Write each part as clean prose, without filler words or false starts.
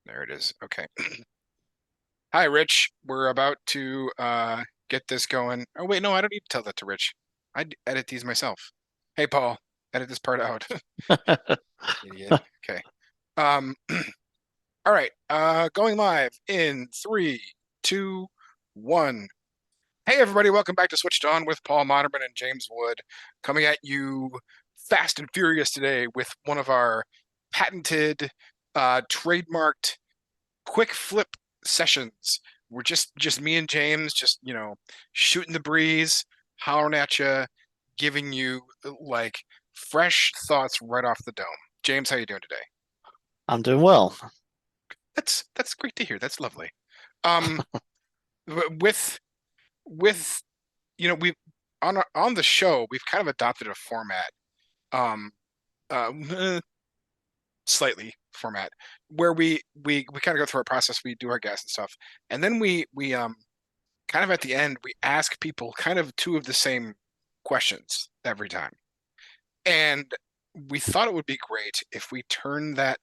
There it is. Okay. Hi, Rich. We're about to get this going. Oh, wait, no, I don't need to tell that to Rich. Edit these myself. Hey, Paul, edit this part out. Idiot. Okay. Um, all right. Going live in three, two, one. Hey, everybody, welcome back to Switched On with Paul Moderman and James Wood, coming at you fast and furious today with one of our patented, trademarked quick flip sessions. We're just me and James, just shooting the breeze, hollering at you, giving you like fresh thoughts right off the dome. James, how you doing today? I'm doing well. That's great to hear. That's lovely. Um, with with we on the show we've kind of adopted a format, um, uh, slightly format where we kind of go through our process. We do our guests and stuff, and then we kind of at the end, we ask people kind of two of the same questions every time. And we thought it would be great if we turn that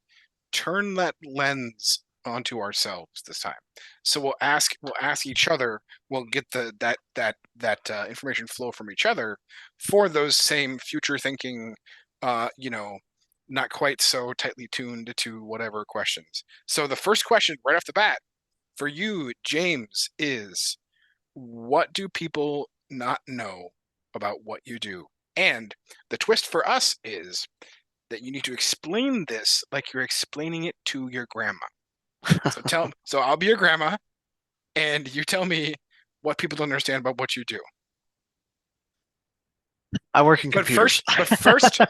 lens onto ourselves this time. So we'll ask each other, we'll get that information flow from each other for those same future thinking, uh, you know, not quite so tightly tuned to whatever questions. So the first question right off the bat for you, James, is what do people not know about what you do? And the twist for us is that you need to explain this like you're explaining it to your grandma. So I'll be your grandma, and you tell me what people don't understand about what you do. I work in But computers. first, but first,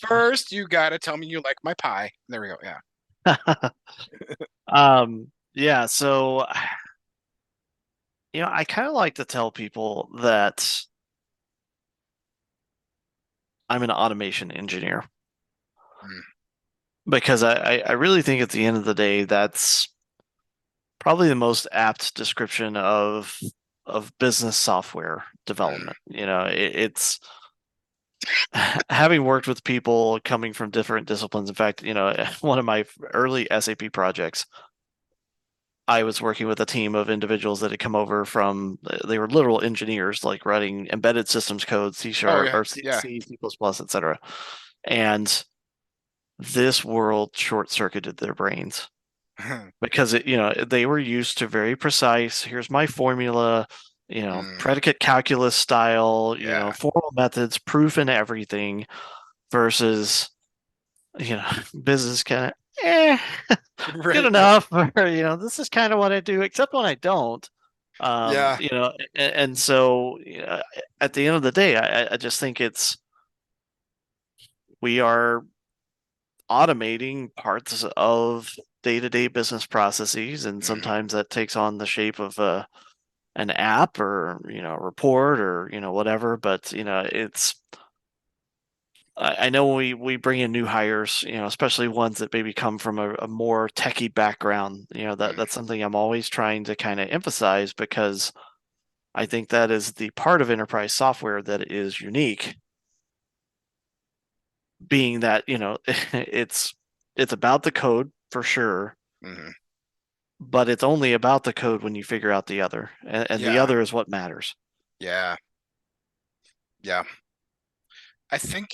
first you gotta tell me you like my pie. There we go. Yeah. Yeah, so I kind of like to tell people that I'm an automation engineer Mm, because I really think at the end of the day that's probably the most apt description of business software mm, development. It's having worked with people coming from different disciplines. In fact, one of my early SAP projects I was working with a team of individuals that had come over from, they were literal engineers, like writing embedded systems code, C oh sharp yeah, or C, yeah. C, C++, etc. And this world short-circuited their brains because they were used to very precise, here's my formula, Mm, predicate calculus style, yeah. formal methods, proof and everything versus, business kind of, good Right. enough, or this is kind of what I do, except when I don't. Yeah. And so at the end of the day, I just think we are automating parts of day-to-day business processes, and Mm, sometimes that takes on the shape of an app or a report or whatever. But it's I know when we bring in new hires, especially ones that maybe come from a more techie background, mm, that's something I'm always trying to kind of emphasize because I think that is the part of enterprise software that is unique, being that, it's about the code for sure, mm. but it's only about the code when you figure out the other, and the Yeah. other is what matters. Yeah. Yeah. I think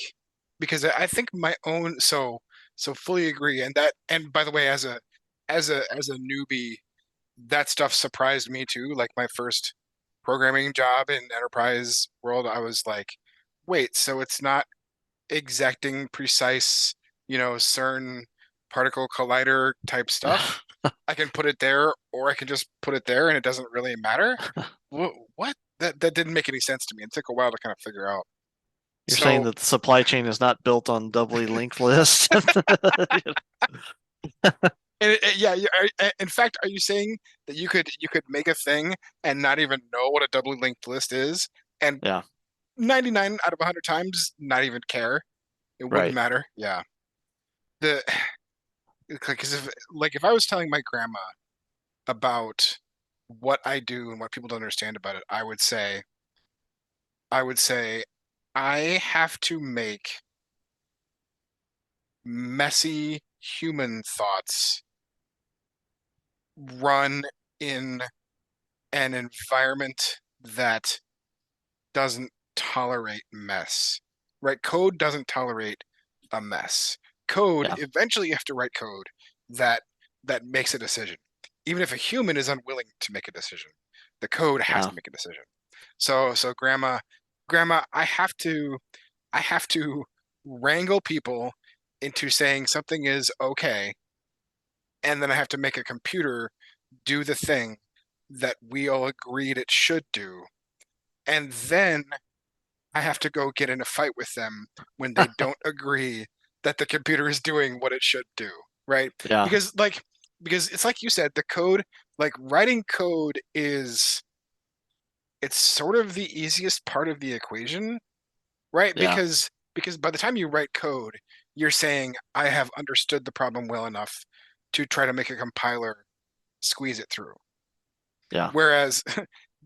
because I think my own so fully agree, and by the way, as a newbie, that stuff surprised me too. Like my first programming job in enterprise world, I was like, wait, so it's not exacting precise, CERN particle collider type stuff. I can put it there or I can just put it there and it doesn't really matter. What? That didn't make any sense to me. It took a while to kind of figure out. You're saying So that the supply chain is not built on doubly linked lists? yeah, in fact, are you saying that you could make a thing and not even know what a doubly linked list is, and Yeah, 99 out of 100 times not even care? It wouldn't right. matter. Yeah. The because if I was telling my grandma about what I do and what people don't understand about it, I would say I have to make messy human thoughts run in an environment that doesn't tolerate mess, right? Code doesn't tolerate a mess. Code, Yeah. eventually you have to write code that that makes a decision. Even if a human is unwilling to make a decision, the code has Yeah. to make a decision. So grandma, I have to wrangle people into saying something is okay, and then I have to make a computer do the thing that we all agreed it should do. And then I have to go get in a fight with them when they don't agree that the computer is doing what it should do, right? Yeah. Because like because it's like you said, the code, like writing code is it's sort of the easiest part of the equation, right? Yeah. Because by the time you write code, you're saying I have understood the problem well enough to try to make a compiler squeeze it through. Yeah. Whereas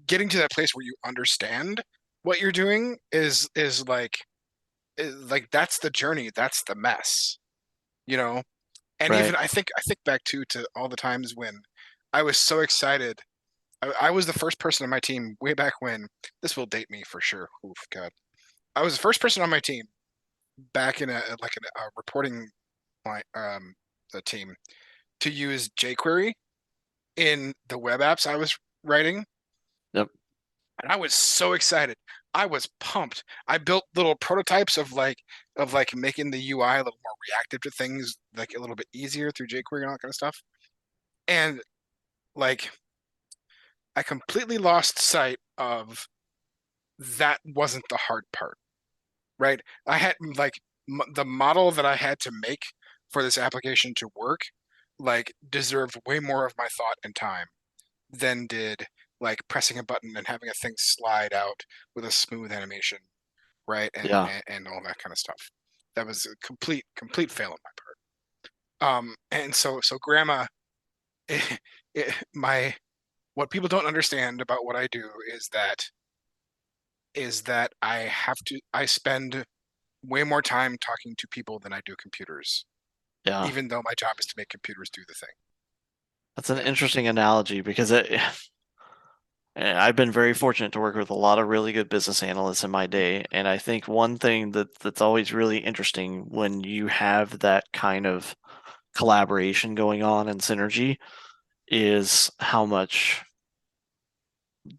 getting to that place where you understand what you're doing is like that's the journey, that's the mess, you know? And Right. even I think back to all the times when I was so excited. I was the first person on my team way back when. This will date me for sure. Oof, God. I was the first person on my team back in a reporting line, a team to use jQuery in the web apps I was writing, Yep. and I was so excited. I was pumped. I built little prototypes of making the UI a little more reactive to things, like a little bit easier through jQuery and all that kind of stuff. And like I completely lost sight of that wasn't the hard part, right? I had like the model that I had to make for this application to work, like deserved way more of my thought and time than did like pressing a button and having a thing slide out with a smooth animation, right? Yeah. And all that kind of stuff. That was a complete fail on my part. And so grandma, my what people don't understand about what I do is that I spend way more time talking to people than I do computers, Yeah. even though my job is to make computers do the thing. That's an Yeah. interesting analogy because I've been very fortunate to work with a lot of really good business analysts in my day, and I think one thing that's always really interesting when you have that kind of collaboration going on and synergy is how much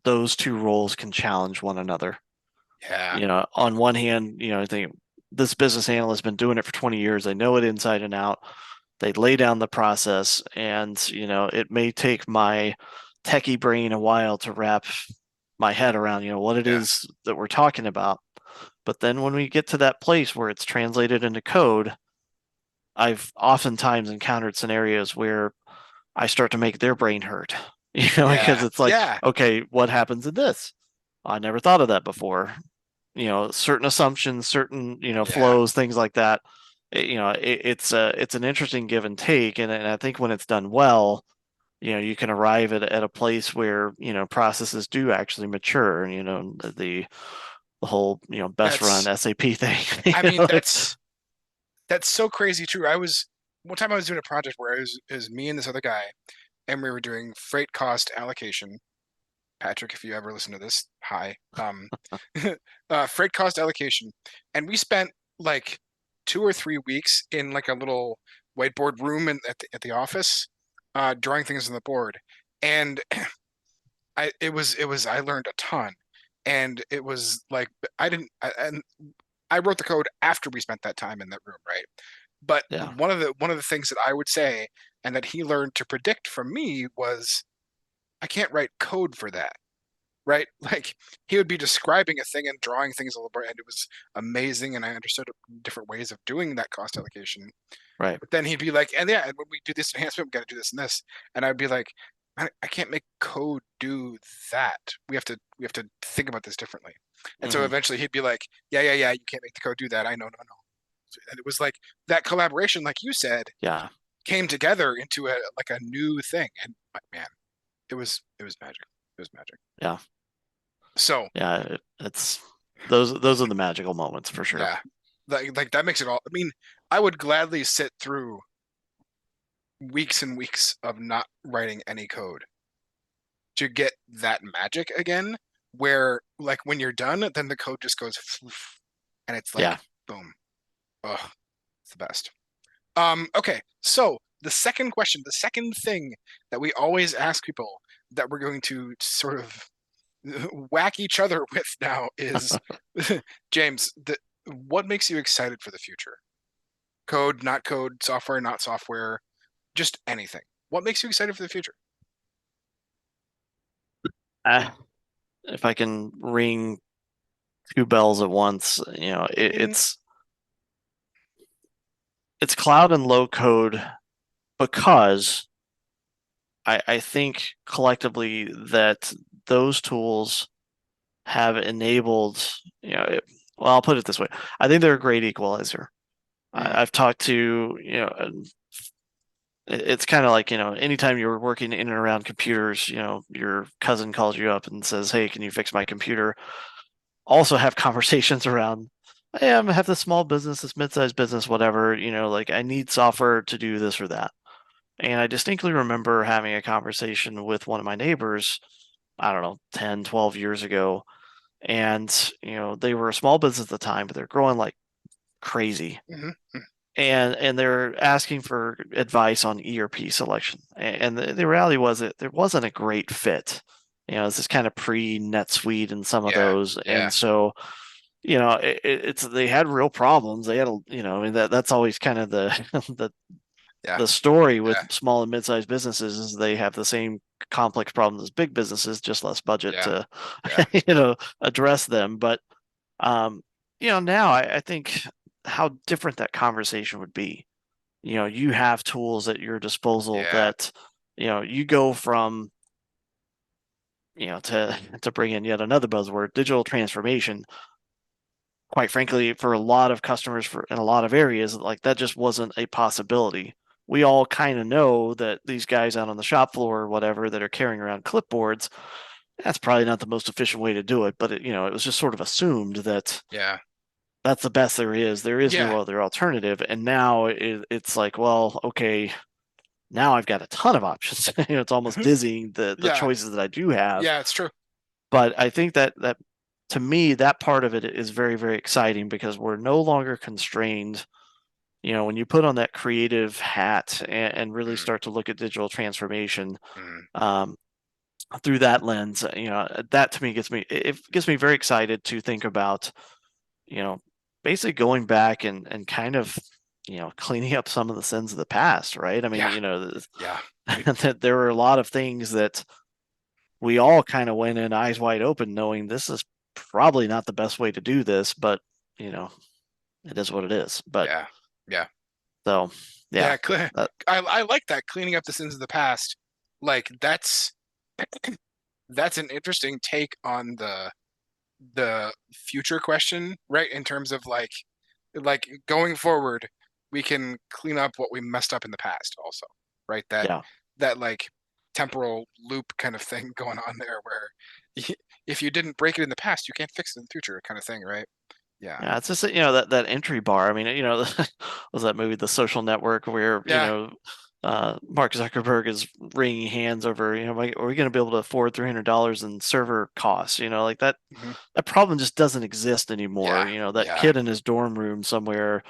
those two roles can challenge one another. Yeah. You know, on one hand, I think this business analyst has been doing it for 20 years. They know it inside and out. They lay down the process, and it may take my techie brain a while to wrap my head around, what it Yeah. is that we're talking about. But then when we get to that place where it's translated into code, I've oftentimes encountered scenarios where I start to make their brain hurt. Because Yeah. it's like, Yeah. okay, what happens in this? I never thought of that before. Certain assumptions, certain, Yeah. flows, things like that. It's an interesting give and take, and I think when it's done well, you can arrive at a place where processes do actually mature, and the whole best run That's SAP thing. I mean, that's so crazy true. One time I was doing a project where it was me and this other guy, and we were doing freight cost allocation. Patrick, if you ever listen to this, hi. Freight cost allocation, and we spent like 2 or 3 weeks in like a little whiteboard room at the office, drawing things on the board, and I learned a ton, and it was like I didn't and I wrote the code after we spent that time in that room, right? But Yeah. one of the things that I would say and that he learned to predict from me was I can't write code for that, right? Like he would be describing a thing and drawing things a little bit, and it was amazing, and I understood different ways of doing that cost allocation. Right. But then he'd be like, and yeah, and when we do this enhancement, we got to do this and this, and I'd be like, I can't make code do that. We have to think about this differently. And so Hmm. eventually he'd be like, yeah, you can't make the code do that. I know, no. And it was like that collaboration, like you said, Yeah. came together into a new thing, and man, it was magic. It was magic. Yeah. So Yeah. It's those are the magical moments for sure. yeah, like that makes it all. I mean, I would gladly sit through weeks and weeks of not writing any code to get that magic again, where like when you're done, then the code just goes and it's Yeah. like boom. Oh, it's the best. Okay, so the second question, the second thing that we always ask people that we're going to sort of whack each other with now is James, what makes you excited for the future? Code, not code, software, not software, just anything. What makes you excited for the future? Uh, if I can ring two bells at once, Ding. it's cloud and low code because I think collectively that those tools have enabled, well, I'll put it this way. I think they're a great equalizer. Mm, I've talked to, it's kind of like, anytime you're working in and around computers, your cousin calls you up and says, "Hey, can you fix my computer?" Also have conversations around, "Hey, I have this small business, this mid-sized business, whatever, like I need software to do this or that." And I distinctly remember having a conversation with one of my neighbors, I don't know, 10, 12 years ago. And, they were a small business at the time, but they're growing like crazy. mhm, And they're asking for advice on ERP selection. And the reality was that there wasn't a great fit. It's this kind of pre-NetSuite and some of yeah, those. yeah, And so, it's they had real problems. They had, and that's always kind of the the yeah, the story with yeah, small and mid-sized businesses is they have the same complex problems as big businesses, just less budget yeah, to, yeah. address them. But um, now I think how different that conversation would be. You have tools at your disposal Yeah. that, you go from, to bring in yet another buzzword, digital transformation. Quite frankly, for a lot of customers for in a lot of areas, like that just wasn't a possibility. We all kind of know that these guys out on the shop floor or whatever that are carrying around clipboards, that's probably not the most efficient way to do it, but it was just sort of assumed that Yeah. that's the best there is. There is Yeah. no other alternative. And now it's like, well, okay, now I've got a ton of options. It's almost dizzying the Yeah. choices that I do have. Yeah, it's true. But I think that to me, that part of it is very, very exciting because we're no longer constrained. When you put on that creative hat and really Mm, start to look at digital transformation, mm, um, through that lens, that to me gets me very excited to think about, you know, basically going back and kind of, cleaning up some of the sins of the past, right? I mean, yeah. Yeah. that there were a lot of things that we all kind of went in eyes wide open, knowing this is probably not the best way to do this, but you know, it is what it is. But Yeah. Yeah. so, yeah, Yeah. I like that, cleaning up the sins of the past. Like that's an interesting take on the future question, right? In terms of like going forward, we can clean up what we messed up in the past also, right? yeah, That like temporal loop kind of thing going on there where if you didn't break it in the past, you can't fix it in the future kind of thing, right? Yeah. yeah. It's just that entry bar. I mean, was that movie The Social Network where Yeah. Mark Zuckerberg is wringing hands over, are we going to be able to afford $300 in server costs? Like that. Hmm. That problem just doesn't exist anymore. Yeah. That Yeah. kid in his dorm room somewhere,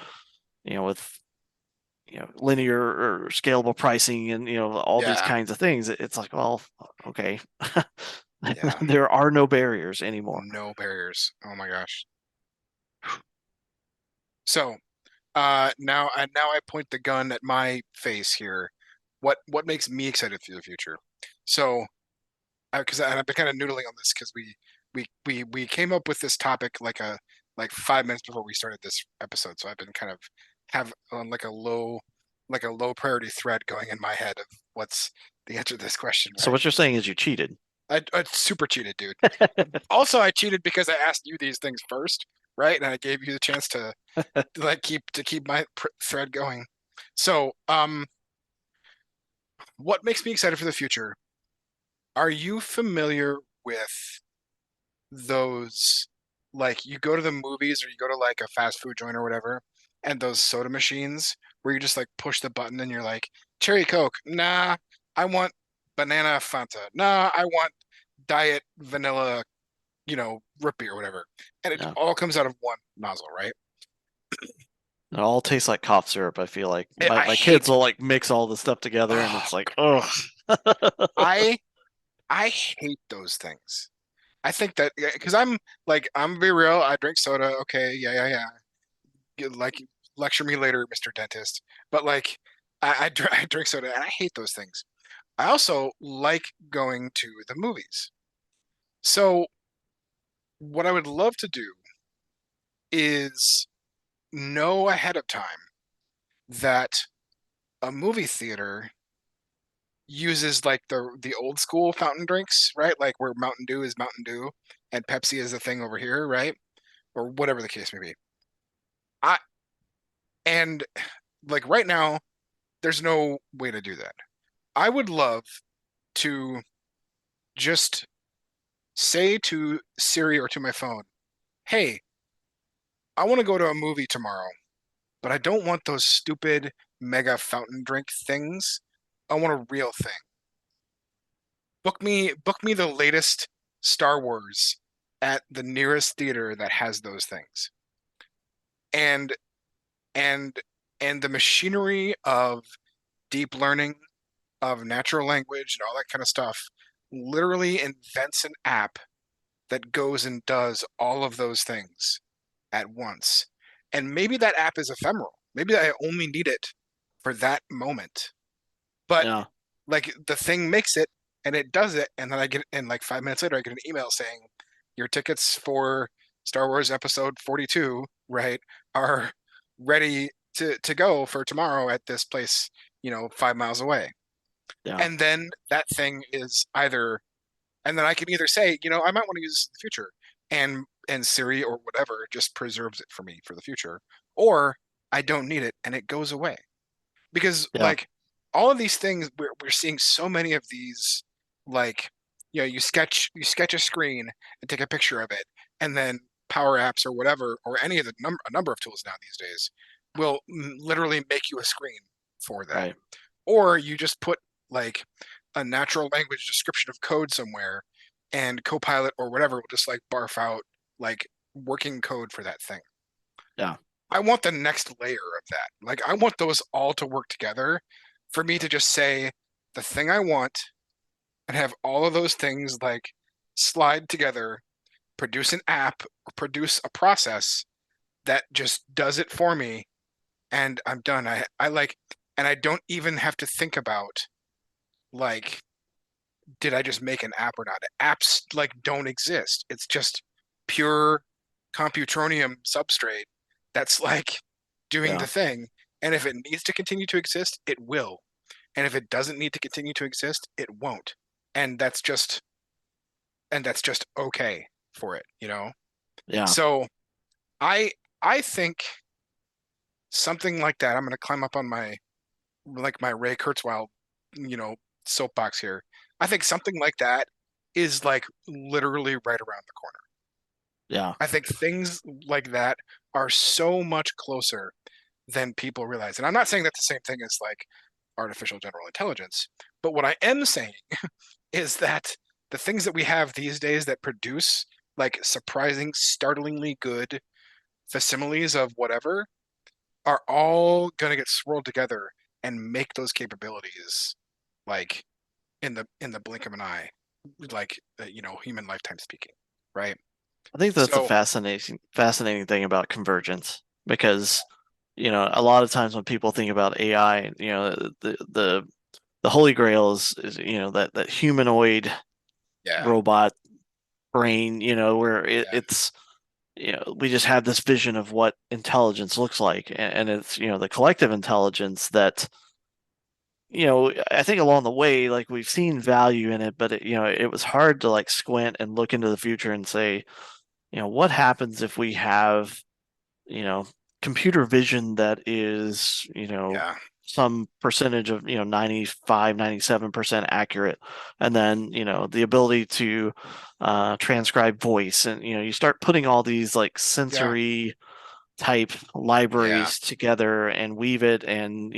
with linear or scalable pricing and all these Yeah. kinds of things. It's like, well, okay, Yeah. there are no barriers anymore. No barriers. Oh my gosh. So, now I point the gun at my face here. What makes me excited for the future? So, because I've been kind of noodling on this because we came up with this topic like 5 minutes before we started this episode. So I've been kind of have on like a low priority thread going in my head of what's the answer to this question, So right? what you're saying is you cheated. I super cheated, dude. Also, I cheated because I asked you these things first, right? And I gave you the chance to like keep my thread going. So, what makes me excited for the future? Are you familiar with those, like you go to the movies or you go to like a fast food joint or whatever, and those soda machines where you just like push the button and you're like, cherry Coke. Nah, I want banana Fanta. Nah, I want diet vanilla, root beer or whatever. And it Yeah. all comes out of one nozzle, right? It all tastes like cough syrup, I feel like. I My kids hate. will like mix all the stuff together and Oh it's like, God. ugh. I I hate those things. I think that because I'm gonna be real. I drink soda. Okay, yeah, yeah, yeah. Like lecture me later, Mr. Dentist. But like I drink soda and I hate those things. I also like going to the movies. So what I would love to do is know ahead of time that a movie theater uses like the old school fountain drinks, right? Like where Mountain Dew is Mountain Dew and Pepsi is the thing over here, right? Or whatever the case may be. I and like right now, there's no way to do that. I would love to just say to Siri or to my phone, "Hey, I want to go to a movie tomorrow, but I don't want those stupid mega fountain drink things. I want a real thing. Book me the latest Star Wars at the nearest theater that has those things." And and and the machinery of deep learning, of natural language and all that kind of stuff literally invents an app that goes and does all of those things at once. And maybe that app is ephemeral. Maybe I only need it for that moment. But Yeah. like the thing makes it and it does it, and then I get and like 5 minutes later I get an email saying your tickets for Star Wars episode 42, right, are ready to go for tomorrow at this place, 5 miles away. Yeah. And then that thing is either and then I can either say, I might want to use this in the future, and Siri or whatever just preserves it for me for the future, or I don't need it and it goes away. Because Yeah. like all of these things, we're seeing so many of these, like, you sketch a screen and take a picture of it, and then Power Apps or whatever, or any of a number of tools now these days will literally make you a screen for that. Right. Or you just put like a natural language description of code somewhere, and Copilot or whatever will just like barf out like working code for that thing. Yeah. I want the next layer of that. Like I want those all to work together for me to just say the thing I want and have all of those things like slide together, produce an app or produce a process that just does it for me, and I'm done. I like and I don't even have to think about like did I just make an app or not? Apps like don't exist. It's just pure computronium substrate that's like doing Yeah. the thing. And if it needs to continue to exist, it will. And if it doesn't need to continue to exist, it won't. And that's just okay for it. Yeah. So I I think something like that. I'm gonna climb up on my Ray Kurzweil, you know, soapbox here. I think something like that is like literally right around the corner. Yeah. I think things like that are so much closer than people realize. And I'm not saying that's the same thing as like artificial general intelligence, but what I am saying is that the things that we have these days that produce like surprising, startlingly good facsimiles of whatever are all going to get swirled together and make those capabilities like in the blink of an eye, like human lifetime speaking, right? I think that's a So fascinating thing about convergence because, a lot of times when people think about AI, the holy grail is that humanoid yeah, robot brain, where yeah, it's we just have this vision of what intelligence looks like, and it's the collective intelligence that I think along the way, like we've seen value in it, but it was hard to like squint and look into the future and say, what happens if we have, you know, computer vision that is, yeah, some percentage of, 95, 97% accurate. And then, the ability to transcribe voice. And, you start putting all these like yeah, sensory type yeah, libraries together and weave it and,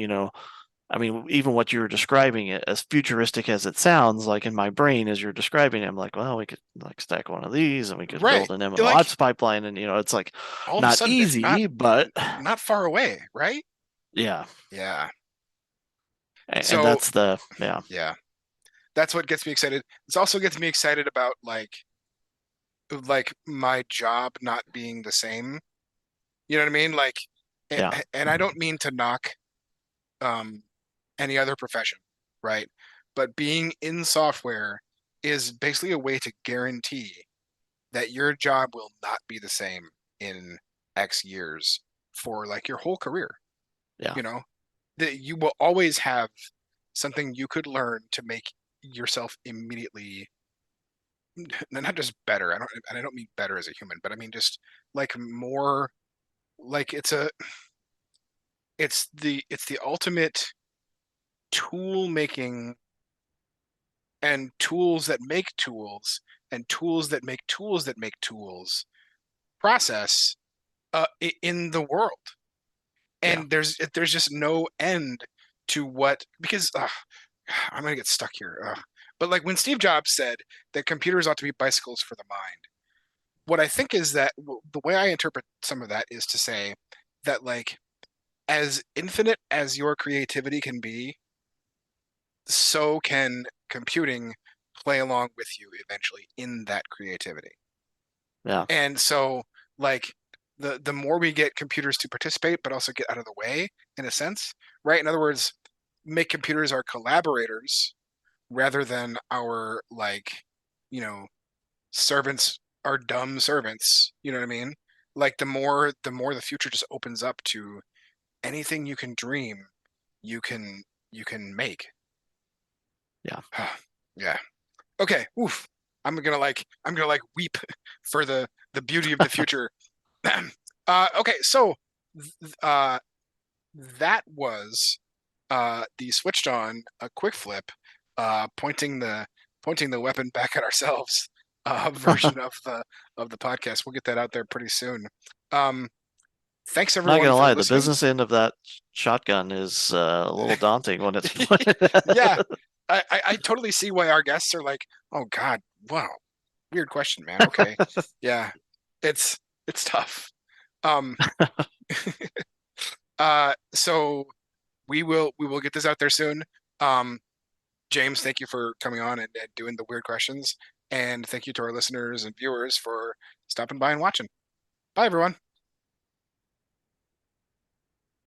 I mean, even what you were describing it, as futuristic as it sounds, like in my brain as you're describing it, I'm like, well, we could like stack one of these and we could Right. build an ML Like ops pipeline. And, it's like all of a not sudden it's not easy, but not far away, right? yeah. Yeah. And So that's the, yeah, yeah, that's what gets me excited. This also gets me excited about like my job not being the same. You know what I mean? Like, yeah, and I don't mean to knock um any other profession, right? But being in software is basically a way to guarantee that your job will not be the same in X years for like your whole career. yeah, You know, that you will always have something you could learn to make yourself immediately not just better. I don't mean better as a human, but I mean just like more like it's the ultimate tool making and tools that make tools and tools that make tools that make tools process in the world. yeah, And there's just no end to what because I'm gonna get stuck here. But like when Steve Jobs said that computers ought to be bicycles for the mind, what I think is that the way I interpret some of that is to say that like as infinite as your creativity can be, so can computing play along with you eventually in that creativity. yeah, And so like the more we get computers to participate but also get out of the way in a sense, right? In other words, make computers our collaborators rather than our like, you know, servants are dumb servants, you know what I mean? Like the more the future just opens up to anything you can dream, you can make. yeah. Yeah. Okay. Oof. I'm gonna like weep for the beauty of the future. Okay, so uh that was the switched on a quick flip pointing the weapon back at ourselves version of the podcast. We'll get that out there pretty soon. Um thanks Not everyone gonna for lie, the listening. business end of that shotgun is a little daunting when it's pointed Yeah, at. I totally see why our guests are like, oh God, wow, weird question, man. Okay. Yeah. It's it's tough. Um so we will get this out there soon. Um James, thank you for coming on and doing the weird questions. And thank you to our listeners and viewers for stopping by and watching. Bye everyone.